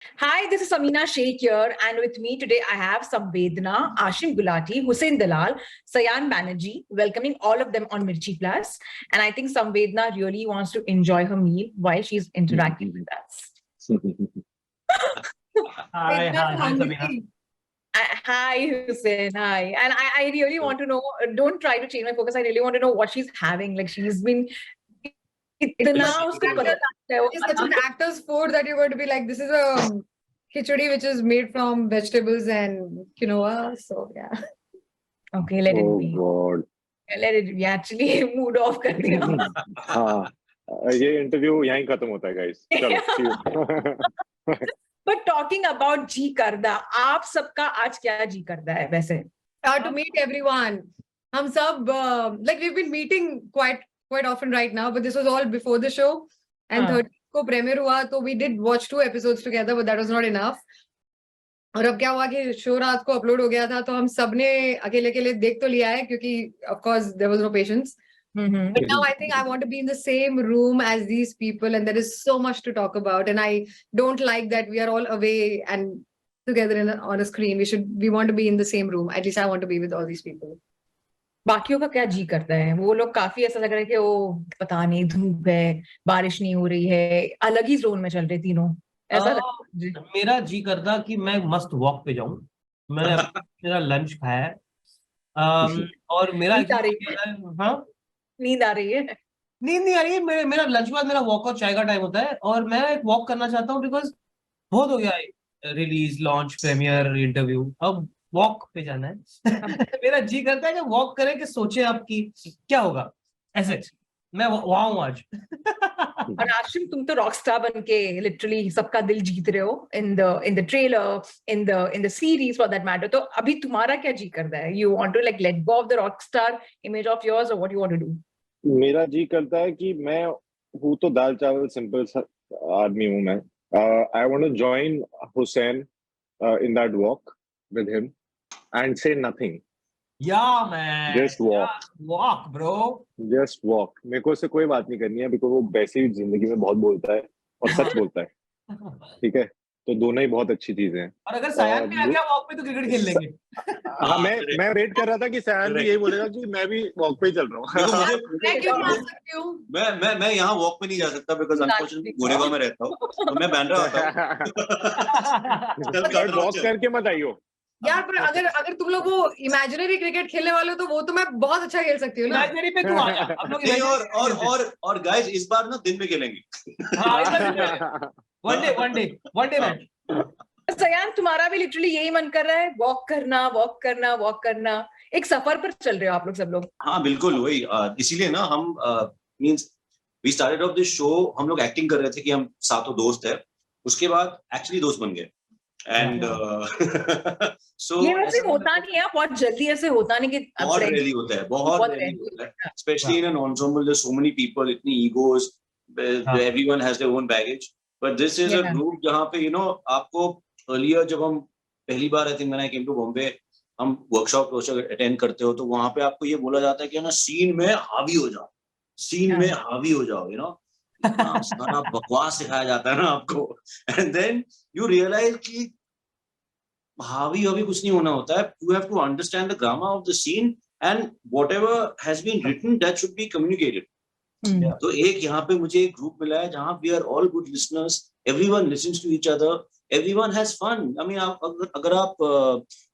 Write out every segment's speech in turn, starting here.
Hi, this is Samina Shaikh here, and with me today I have Samvedna, Aashim Gulati, Hussain Dalal, Sayan Banerjee, welcoming all of them on Mirchi Plus. And I think Samvedna really wants to enjoy her meal while she's interacting with us. Hi, Samina. Hi, Hussein. Hi. And I really want to know, don't try to change my focus. I really want to know what she's having. Like she's been. It's such an actor's food that you're going to be like, this is a khichdi which is made from vegetables and quinoa. So yeah. Okay, let it be. God. Let it be. Actually, mood off कर दिया. हाँ, ये interview यहीं खत्म होता है, guys. चलो. But talking about जी करदा, आप सबका आज क्या जी करदा है वैसे? To meet everyone. हम सब like we've been meeting quite often right now, but this was all before the show. And 30th को premiere हुआ, so we did watch 2 episodes together, but that was not enough. और अब क्या हुआ कि show रात को अपलोड हो गया था, तो हम सबने अकेले देख तो लिया है क्योंकि of course there was no patience. But now I think I want to be in the same room as these people, and there is so much to talk about, and I don't like that we are all away and together on a screen. We want to be in the same room. At least I want to be with all these people. बाकियों का क्या जी करता है? वो लोग काफी ऐसा लग रहा है कि वो पता नहीं, धूप है, बारिश नहीं हो रही है, अलग ही जोन में चल रहे तीनों. ऐसा मेरा जी करता कि मैं मस्त वॉक पे जाऊं. मैंने मेरा लंच खाया है और मेरा नींद आ रही है. नींद नहीं आ रही है. मेरा लंच बाद मेरा वॉक और चाय का टाइम होता है और मैं एक वॉक करना चाहता हूँ बिकॉज बहुत हो गया है रिलीज, लॉन्च, प्रीमियर, इंटरव्यू. अब वॉक पे जाना है. मेरा जी करता है कि वॉक करें कि सोचे आपकी क्या होगा. ऐसे मैं वहां हूँ आज. और आशिम, तुम तो रॉक स्टार बन के लिटरली सबका दिल जीत रहे हो in the trailer, in the series for that matter. तो अभी तुम्हारा क्या जी करता है? You want to like let go of the rock star image of yours, और what you want to do? मेरा जी करता है कि मैं हूँ तो दाल चावल सिंपल आदमी हूँ मैं. I want to join Hussain in that walk with him and say nothing. Yeah, man. Just walk. Yeah, walk, bro. Just walk. मेरे को उससे कोई बात नहीं करनी है बिकॉज़ वो वैसे ही जिंदगी में बहुत बोलता है और सच बोलता है. ठीक है, तो दोनों ही बहुत अच्छी चीजें हैं. और अगर सयान भी आ गया वॉक पे तो क्रिकेट खेल लेंगे. हाँ, मैं वेट कर रहा था कि सयान भी यही बोलेगा कि मैं भी वॉक पे ही चल रहा हूँ. मैं क्यों मान सकती हूँ? मैं यहाँ वॉक पे नहीं जा सकता बिकॉज अनफॉर्चुनेटली गोरेगांव में रहता हूँ, तो मैं बैंड्रा आता हूँ. वॉक करके मत आइयो यार. पर अगर तुम लोग वो इमेजिनरी क्रिकेट खेलने वाले हो तो वो तो मैं बहुत अच्छा खेल सकती हूँ ना. इमेजिनरी पे तू आ जा. हम लोग और गाइस इस बार ना दिन में खेलेंगे. One day match. सयान, तुम्हारा भी लिटरली यही मन कर रहा है, वॉक करना. एक सफर पर चल रहे हो आप लोग सब लोग. हाँ बिल्कुल वही. इसीलिए ना हम means we started off this show. हम लोग एक्टिंग कर रहे थे कि हम सातों दोस्त हैं. उसके बाद एक्चुअली दोस्त बन गए. एंड सो ये वैसे होता नहीं है, बहुत जल्दी ऐसे होता नहीं कि बहुत रेयरली होता है, बहुत रेयरली होता है. Specially in an ensemble there so many people, इतनी egos, everyone has their own baggage. But this is a group जहाँ पे यू नो आपको अर्लियर जब हम पहली बार I think when I came to Bombay, हम वर्कशॉप अटेंड करते हो तो वहां पे आपको ये बोला जाता है कि ना सीन में हावी हो जाओ, यू नो. सारा बकवास सिखाया जाता है ना आपको. एंड देन यू रियलाइज कि हावी कुछ नहीं होना होता है. You have to understand the grammar of the scene and whatever has been written that should be communicated. तो एक यहाँ पे मुझे एक ग्रुप मिला है जहाँ we are all good listeners, everyone listens to each other, everyone has fun. I mean, अगर आप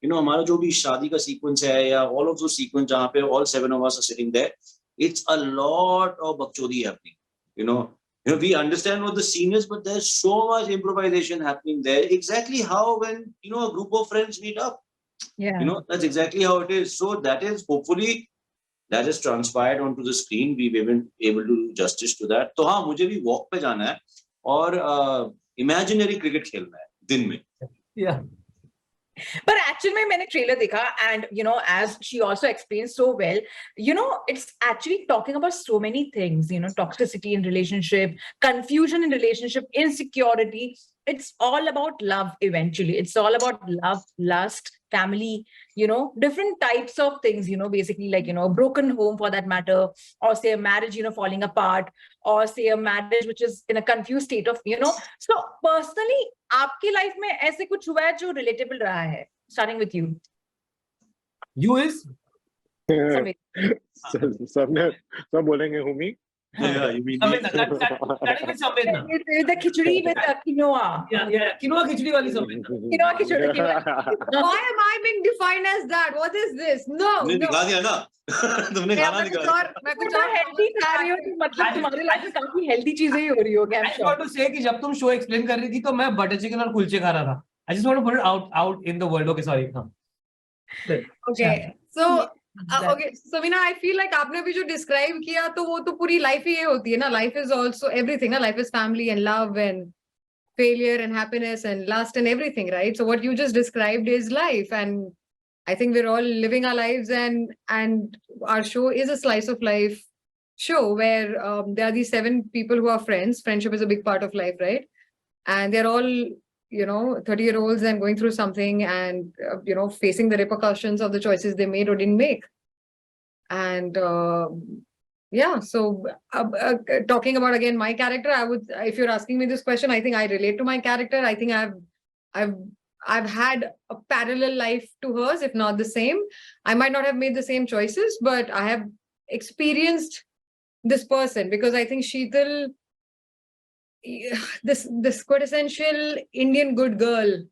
you know हमारा जो भी शादी का सीक्वेंस है या all of those sequence जहाँ पे all 7 of us are sitting there, it's a lot of बकचोदी happening. You know, we understand what the scene is, but there's so much improvisation happening there. Exactly how when you know a group of friends meet up. Yeah. You know, that's exactly how it is. So that is hopefully that is transpired onto the screen. We've been able to do justice to that. तो हाँ मुझे भी walk पे जाना है और imaginary cricket खेलना है दिन में. Yeah. But actually मैंने ट्रेलर देखा and you know as she also explained so well, you know it's actually talking about so many things, you know, toxicity in relationship, confusion in relationship, insecurity. it's all about love eventually. It's all about love, lust, family, different types of things, basically like, a broken home for that matter, or say a marriage, falling apart, or say a marriage which is in a confused state of, So personally, आपकी life में ऐसे कुछ हुआ है जो relatable रहा है? Starting with you. You is? सब बोलेंगे Homi. Yeah, you mean Samvedna, starting with Samvedna. The khichdi with quinoa. Yeah, quinoa khichdi wali Samvedna. Quinoa khichdi. Why am I being defined as that? What is this? No. तुमने निकाल दिया ना तुमने खाना निकाला मैं कुछ तो और healthy खा रही हो तो मतलब तुम्हारे लाइफ में काफी healthy चीजें ही हो रही होगी, I'm I just sure. want to say कि जब तुम शो एक्सप्लेन कर रही थी तो मैं बटर चिकन और कुलचे खा रहा था. I just want to put it out in the world. Okay, sorry. हाँ. Okay, so okay, Samina, I feel like आपने भी जो describe किया तो वो तो पूरी life ही ये होती है ना. Life is also everything ना. Life is family and love and failure and happiness and lust and everything, right? So what you just described is life, and I think we're all living our lives, and our show is a slice of life show where there are these 7 people who are friends. Friendship is a big part of life, right? And they're all 30-year-olds and going through something, and facing the repercussions of the choices they made or didn't make. And yeah, so talking about again my character, I would, if you're asking me this question, I think I relate to my character. I think I've had a parallel life to hers, if not the same. I might not have made the same choices, but I have experienced this person, because I think Sheetal, this quintessential Indian good girl,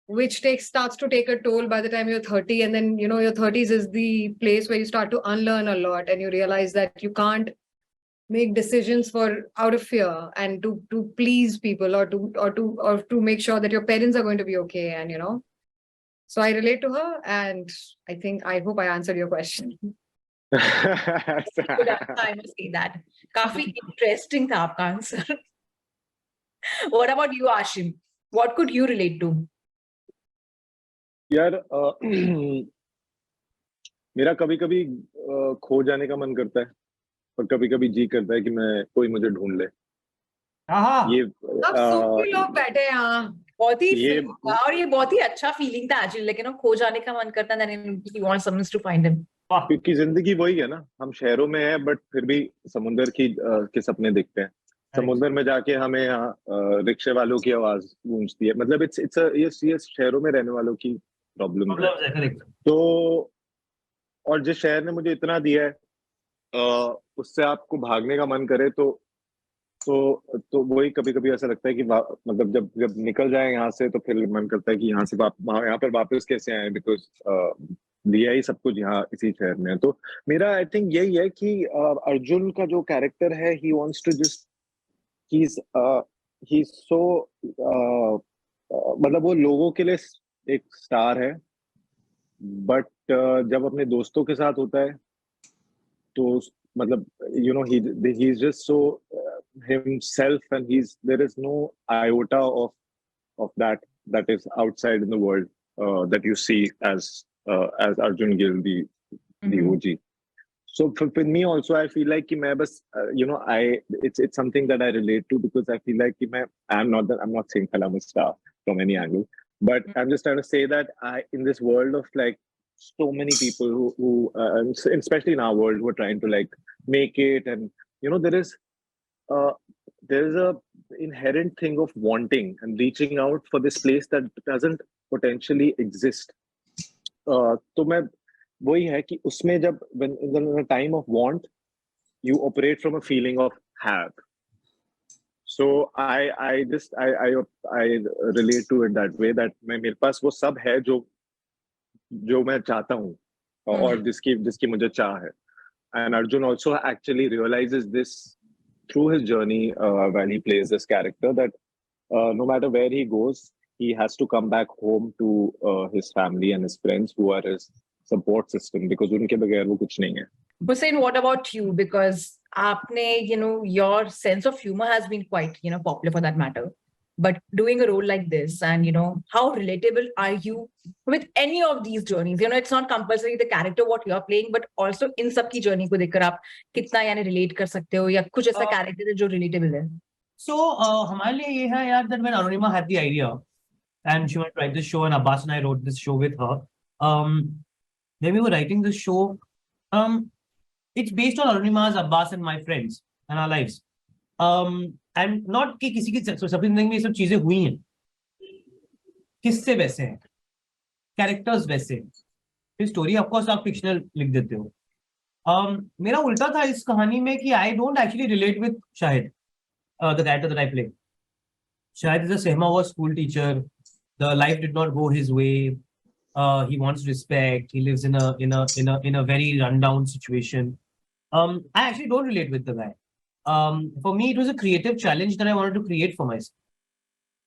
which starts to take a toll by the time you're 30, and then your 30s is the place where you start to unlearn a lot, and you realize that you can't make decisions out of fear and to please people, or to make sure that your parents are going to be okay, and so I relate to her, and I hope I answered your question. Good answer, I must say that. काफी interesting था आपका answer. What about you, Aashim? What could you relate to? यार मेरा कभी कभी खो जाने का मन करता है, और कभी कभी जी करता है कि मैं कोई मुझे ढूंढ ले. ये अब सूफी लोग बैठे हैं यहाँ. बहुत ही और ये बहुत ही अच्छा फीलिंग था एक्चुअली, लेकिन खो जाने का मन करता है, then he wants someone to find him. क्योंकि जिंदगी वही है ना, हम शहरों में हैं बट फिर भी समुंदर के सपने देखते हैं. समुंदर में जाके हमें यहाँ रिक्शे वालों की आवाज गूंजती है. मतलब ये शहरों में रहने वालों की प्रॉब्लम है. तो और जिस शहर ने मुझे इतना दिया है, उससे आपको भागने का मन करे तो वही कभी कभी ऐसा लगता है कि मतलब जब निकल जाए यहाँ से तो फिर मन करता है कि यहाँ से यहाँ पर वापस कैसे आए, बिकॉज दिया ही सब कुछ यहाँ इसी शहर में है. तो मेरा आई थिंक यही है कि अर्जुन का जो कैरेक्टर है, ही वांट्स टू जस्ट ही सो मतलब वो लोगों के लिए एक स्टार है, बट जब अपने दोस्तों के साथ होता है तो मतलब he is just so himself, and there is no iota of that is outside in the world that you see as Arjun Gill, the OG. So for me also, I feel like कि मैं बस it's something that I relate to, because I feel like कि I'm not saying that I'm a star from any angle, but I'm just trying to say that in this world of like so many people who especially in our world, who are trying to like make it, and there is a inherent thing of wanting and reaching out for this place that doesn't potentially exist. तो मैं वही है कि उसमें जब when in a time of want, you operate from a feeling of have. So I relate to it that way, that मेरे पास वो सब है जो मैं चाहता हूँ और जिसकी मुझे चाह है. And Arjun also actually realizes this through his journey when he plays this character, that no matter where he goes, he has to come back home to his family and his friends, who are his support system, because unke bagair wo kuch nahi hai. Hussain, what about you? Because aapne, your sense of humor has been quite, popular for that matter. But doing a role like this, and how relatable are you with any of these journeys? It's not compulsory the character what you're playing, but also in सबकी journey को देखकर आप कितना relate कर सकते हो, या कुछ ऐसा character है जो relatable है? So हमारे लिए ये है यार that when Arunima had the idea and she wanted to write this show and Abbas and I wrote this show with her. When we were writing this show, it's based on Arunima's, Abbas and my friends and our lives. And not कि किसी की सभी जिंदगी में ये सब चीजें हुई हैं. किससे वैसे हैं, कैरेक्टर्स वैसे हैं. फिर स्टोरी ऑफकोर्स आप फिक्शनल लिख देते हो. मेरा उल्टा था इस कहानी में कि I don't actually relate with Shahid, the character that I play. Shahid is a Sehma school teacher. The life did not go his way. He wants respect. He lives in a very rundown situation. I actually don't relate with the guy. For me, it was a creative challenge that I wanted to create for myself.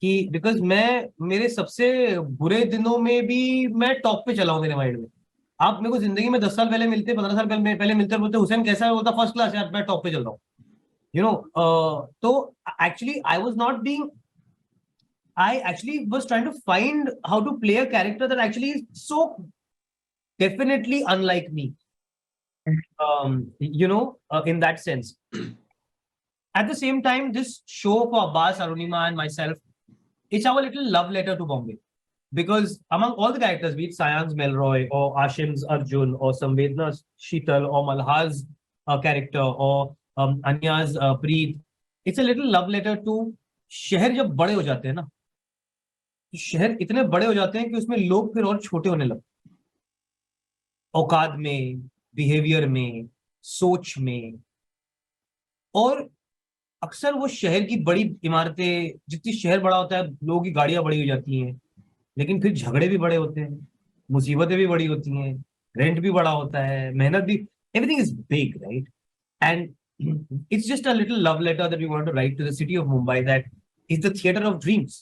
कि because मैं मेरे सबसे बुरे दिनों में भी मैं top पे चला हूँ मेरे माइंड में. आप मेरे को जिंदगी में 10 साल पहले मिलते, 15 साल पहले मिलते, बोलते हुसैन कैसा है, बोलता फर्स्ट क्लास यार, मैं टॉप पे चल रहा हूँ. You know, तो actually I actually was trying to find how to play a character that actually is so definitely unlike me. In that sense. At the same time, this show for Abbas, Arunima and myself, it's our little love letter to Bombay. Because among all the characters, be it Sayan's Melroy or Ashim's Arjun or Samvedna's Sheetal or Malhar's character or Anya's Preet, it's a little love letter to शहर जब बड़े हो जाते हैं ना, शहर इतने बड़े हो जाते हैं कि उसमें लोग फिर और छोटे होने लगते, औकात में, बिहेवियर में, सोच में. और अक्सर वो शहर की बड़ी इमारतें, जितनी शहर बड़ा होता है लोगों की गाड़ियां बड़ी हो जाती हैं, लेकिन फिर झगड़े भी बड़े होते हैं, मुसीबतें भी बड़ी होती हैं, रेंट भी बड़ा होता है, मेहनत भी, everything is big, right? And it's just a little love letter that we want to write to the city of Mumbai, that is the theater of dreams.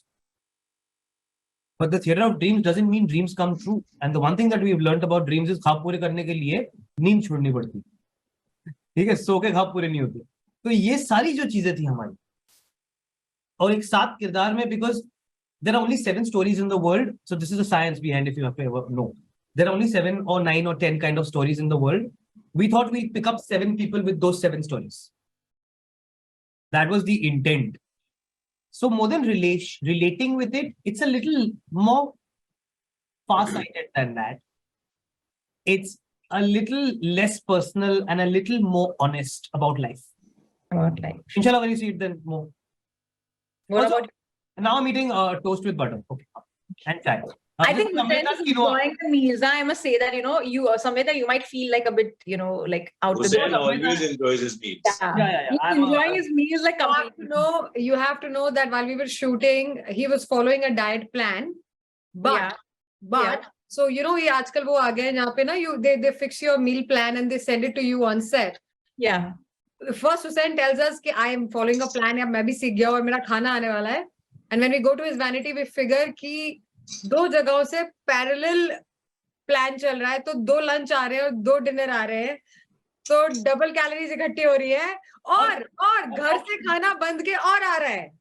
But the theater of dreams doesn't mean dreams come true. And the one thing that we've learned about dreams is ख्वाब पूरे करने के लिए नींद छोड़नी पड़ती, ठीक है, सो के ख्वाब पूरे नहीं होते. तो ये सारी जो चीजें थी हमारी, और एक साथ किरदार में, because there are only 7 stories in the world, so this is the science behind, if you have to ever know. There are only 7 or 9 or 10 kind of stories in the world. We thought we'd pick up 7 people with those 7 stories. That was the intent. So more than relating with it, it's a little more far-sighted than that. It's a little less personal and a little more honest about life. About life. Inshallah, when you see it, then more. What Also, about? now I'm eating toast with butter. Okay. And chai. I think Hussain is enjoying the meals. I must say that, you Samvedna, you might feel like a bit, like out of the Hussain always enjoys his meals. Yeah. He's enjoying his meals like completely. You have to know that while we were shooting, he was following a diet plan. But so he आजकल वो आ गए जहाँ पे ना they fix your meal plan and they send it to you on set. Yeah. First Hussain tells us कि I am following a plan, या मैं भी सीख गया और मेरा खाना आने वाला है. And when we go to his vanity, we figure कि 2 जगहों से पैरेलल प्लान चल रहा है, तो 2 लंच आ रहे हैं और 2 डिनर आ रहे हैं, तो डबल कैलोरीज इकट्ठी हो रही है, और घर से खाना बंद के और आ रहा है,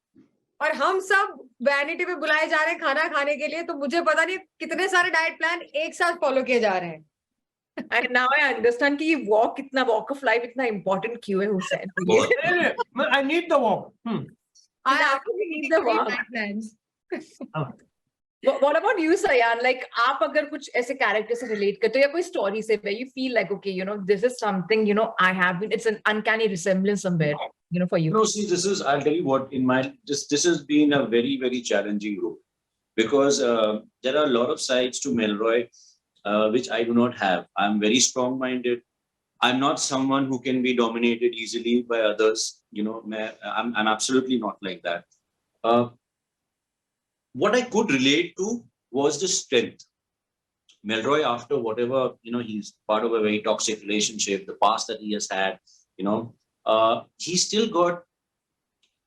और हम सब वैनिटी पे बुलाए जा रहे हैं खाना खाने के लिए. तो मुझे पता नहीं कितने सारे डाइट प्लान एक साथ फॉलो किए जा रहे हैं. And now I understand कि walk of life इतना important क्यों है Hussain. I need the walk. I actually need the walk plans. What about you, Sayan? Like, आप अगर कुछ ऐसे character से relate करते हो या कोई story से, where you feel like, okay, this is something, I have been, it's an uncanny resemblance somewhere, for you. No, see, I'll tell you what, this has been a very, very challenging role, because there are a lot of sides to Melroy, which I do not have. I'm very strong-minded. I'm not someone who can be dominated easily by others. I'm absolutely not like that. What I could relate to was the strength. Melroy, after whatever, he's part of a very toxic relationship, the past that he has had, he's still got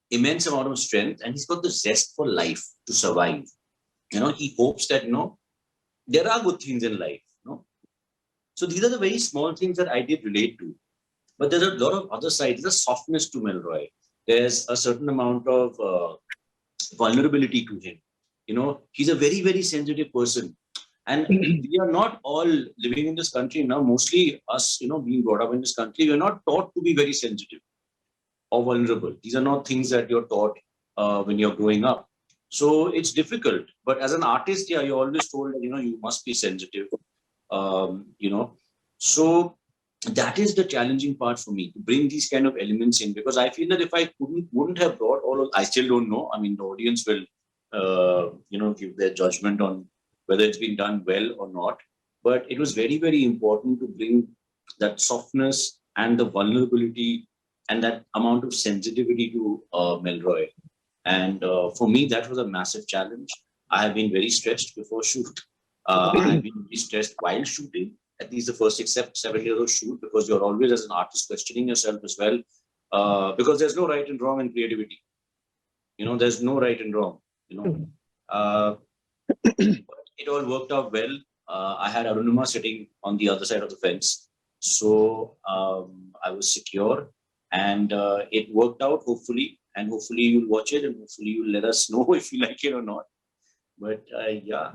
immense amount of strength, and he's got the zest for life to survive. He hopes that, there are good things in life. So these are the very small things that I did relate to. But there's a lot of other sides. There's a softness to Melroy. There's a certain amount of vulnerability to him. He's a very, very sensitive person. And we are not all living in this country now. Mostly us, being brought up in this country, we're not taught to be very sensitive. or vulnerable. These are not things that you're taught when you're growing up. So it's difficult. But as an artist, yeah, you're always told that, you must be sensitive. So that is the challenging part for me, to bring these kind of elements in, because I feel that if I wouldn't have brought all of, I still don't know. I mean, the audience will, give their judgment on whether it's been done well or not. But it was very, very important to bring that softness and the vulnerability and that amount of sensitivity to Melroy. And for me, that was a massive challenge. I have been very stressed before shoot. I have been very stressed while shooting, at least the first 7 years of shoot, because you're always as an artist questioning yourself as well. Because there's no right and wrong in creativity. There's no right and wrong. It all worked out well. I had Arunima sitting on the other side of the fence. So I was secure, and it worked out, hopefully. And hopefully you'll watch it, and hopefully you'll let us know if you like it or not. But yeah.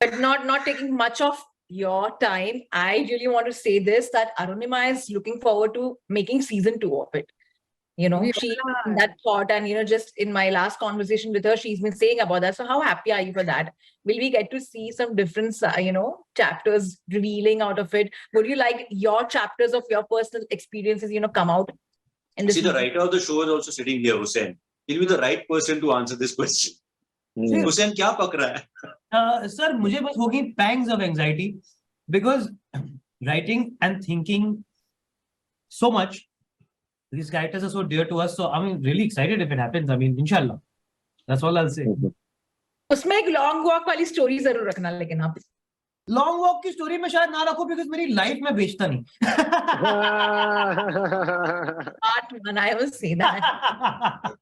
But not taking much of your time, I really want to say this, that Arunima is looking forward to making season 2 of it. She that thought, and just in my last conversation with her, she's been saying about that. So how happy are you for that? Will we get to see some different, chapters revealing out of it? Would you like your chapters of your personal experiences, come out? See, the writer of the show is also sitting here, Hussain. He'll be the right person to answer this question. Hussain, क्या पक रहा है? Sir, मुझे बस होगी pangs of anxiety, because writing and thinking so much. These characters are so dear to us. So I'm really excited if it happens. I mean, inshallah. That's all I'll say. उसमें एक long walk वाली story जरूर रखना, लेकिन आप long walk की story में शायद ना रखो, because मेरी life में बेचता नहीं. I will say that.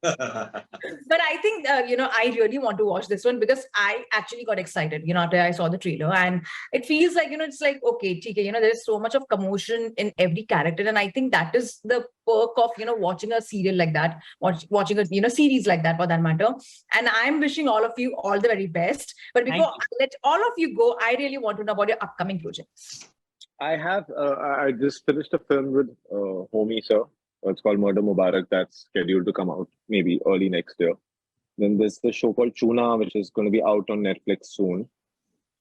But I think, I really want to watch this one, because I actually got excited, after I saw the trailer, and it feels like, it's like, okay, there's so much of commotion in every character. And I think that is the perk of, watching a serial like that, watching a, series like that, for that matter. And I'm wishing all of you all the very best. But before I let all of you go, I really want to know about your upcoming projects. I have, I just finished a film with Homie Sir. It's called Murder Mubarak. That's scheduled to come out maybe early next year. Then there's the show called Chuna, which is going to be out on Netflix soon.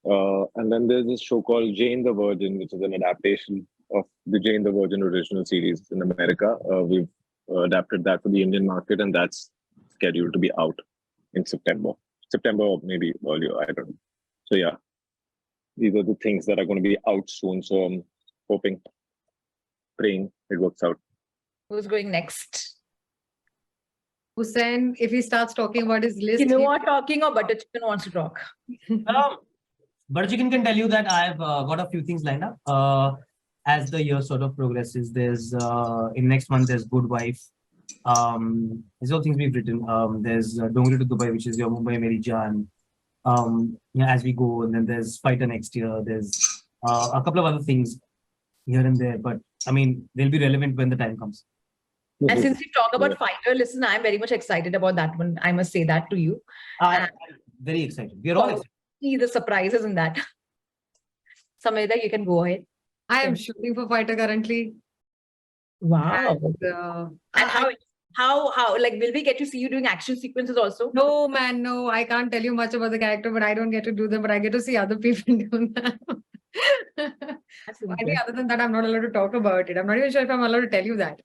And then there's this show called Jane the Virgin, which is an adaptation of the Jane the Virgin original series in America. We've adapted that for the Indian market, and that's scheduled to be out in September or maybe earlier, I don't know. So yeah, these are the things that are going to be out soon. So I'm hoping, praying it works out. Who's going next? Hussain, if he starts talking about his list. Talking, or Butter Chicken wants to talk? Butter Chicken can tell you that I've got a few things lined up. As the year sort of progresses, there's in next month there's Good Wife. There's all things we've written. There's Dongri to Dubai, which is your Mumbai Meri Jaan. As we go, and then there's Fighter next year. There's a couple of other things here and there, but I mean, they'll be relevant when the time comes. And since you talk about Fighter, listen, I'm very much excited about that one. I must say that to you. I'm very excited. We're all excited. See the surprises in that. Samvedna, you can go ahead. I am shooting for Fighter currently. Wow. And how like, will we get to see you doing action sequences also? No, man, no. I can't tell you much about the character, but I don't get to do them, but I get to see other people do them. I think other than that, I'm not allowed to talk about it. I'm not even sure if I'm allowed to tell you that.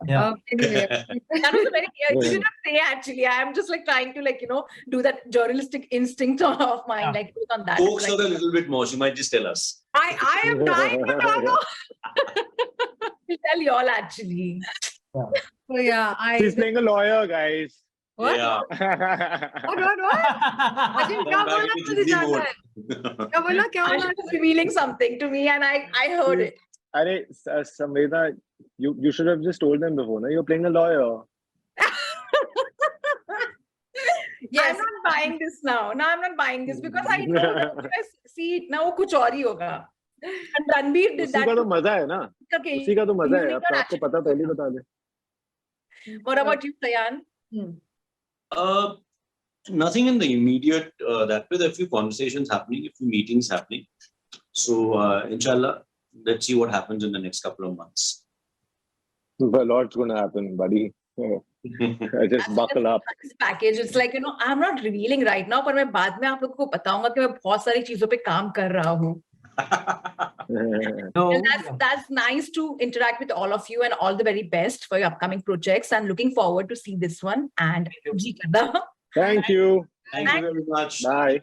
Yeah. Anyway. That was a very you shouldn't say, actually. I'm just like trying to do that journalistic instinct of mine, like on that. Focus on a little bit more. She might just tell us. I am trying to talk. I'll tell you all, actually. Yeah. So yeah, She's playing a lawyer, guys. What? Yeah. Ajin, क्या बोला तुझे जाना है? क्या बोला? Ashish was revealing something to me, and I heard it. Arey, Samvedna, you should have just told them before. No? You're playing a lawyer. Yes. I'm not buying this now. No, I'm not buying this because I know that if I see it now, कुछ और ही होगा. And Ranbir did that. उसी का तो मजा है ना. उसी का तो मजा है. अब आपको पता पहले बता दे. What about you, Sayan? Nothing in the immediate that way. There are a few conversations happening, a few meetings happening. So inshallah, let's see what happens in the next couple of months. A lot's going to happen, buddy. Just buckle up. This package, it's like, I'm not revealing right now, पर मैं बाद में आप लोगों को बताऊंगा कि मैं बहुत सारी चीजों पे काम कर रहा हूँ. No, And that's nice to interact with all of you, and all the very best for your upcoming projects. I'm looking forward to see this one. And Jee Karda. Thank you. Thank you very much. Bye.